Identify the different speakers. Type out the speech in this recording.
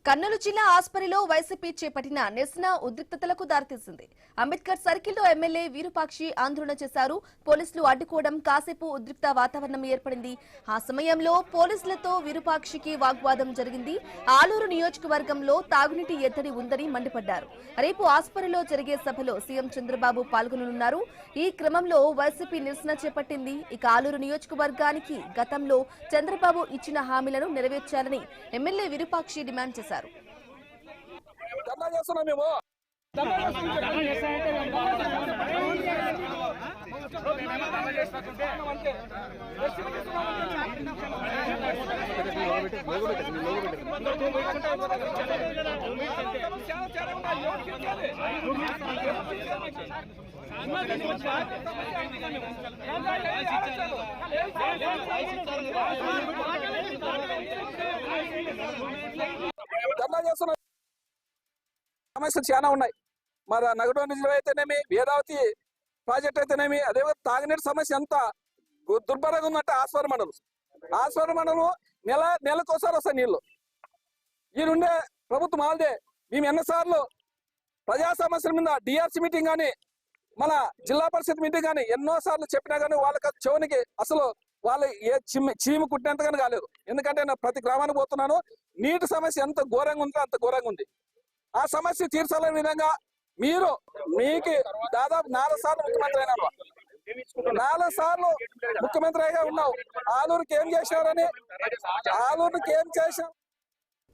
Speaker 1: కర్నూలు జిల్లా ఆస్పరిలో వైసీపీ చేపట్టిన నిరసన ఉద్రిక్తతలకు దారితీసింది. అంబేద్కర్ సర్కిల్లో ఎమ్మెల్యే వీరుపాక్షి ఆందోళన చేశారు. పోలీసులు అడ్డుకోవడం కాసేపు ఉద్రిక్త వాతావరణం ఏర్పడింది. ఆ సమయంలో పోలీసులతో వీరుపాక్షికి వాగ్వాదం జరిగింది. ఆలూరు నియోజకవర్గంలో తాగునీటి ఎద్దడి ఉందని మండిపడ్డారు. రేపు ఆస్పరిలో జరిగే సభలో సీఎం చంద్రబాబు పాల్గొననున్నారు. ఈ క్రమంలో వైసీపీ నిరసన చేపట్టింది. ఇక ఆలూరు నియోజకవర్గానికి గతంలో చంద్రబాబు ఇచ్చిన హామీలను నెరవేర్చాలని ఎమ్మెల్యే వీరుపాక్షి డిమాండ్ చేశారు.
Speaker 2: సమస్యలు చాలా ఉన్నాయి. మరి నగరం నిధులు అయితేనేమి, వేదావతి ప్రాజెక్ట్ అయితేనేమి, అదే తాగునీటి సమస్య ఎంత దుర్భరంగా ఉందంటే ఆస్వార మండలం నెలకోసారి వస్తాయి నీళ్లు. ఈ నుండే ప్రభుత్వం ఆల్దే మేము ఎన్నోసార్లు ప్రజా సమస్యల మీద డిఆర్సీ మీటింగ్ కానీ మన జిల్లా పరిషత్ మీటింగ్ కానీ ఎన్నోసార్లు చెప్పినా కానీ వాళ్ళకి చెవునికి అసలు వాళ్ళు చీము కుట్టినంతగానే కాలేదు. ఎందుకంటే నేను ప్రతి గ్రామానికి పోతున్నాను. నీటి సమస్య ఎంత ఘోరంగా ఉందో అంత ఘోరంగా ఉంది. ఆ సమస్య తీర్చాలనే విధంగా మీకు దాదాపు 4 సార్లు ముఖ్యమంత్రి అయినారు. 4 సార్లు ముఖ్యమంత్రిగా ఉన్నావు. ఆలూరుకి ఏం చేశారని, ఆలూరుకి ఏం చేశాం?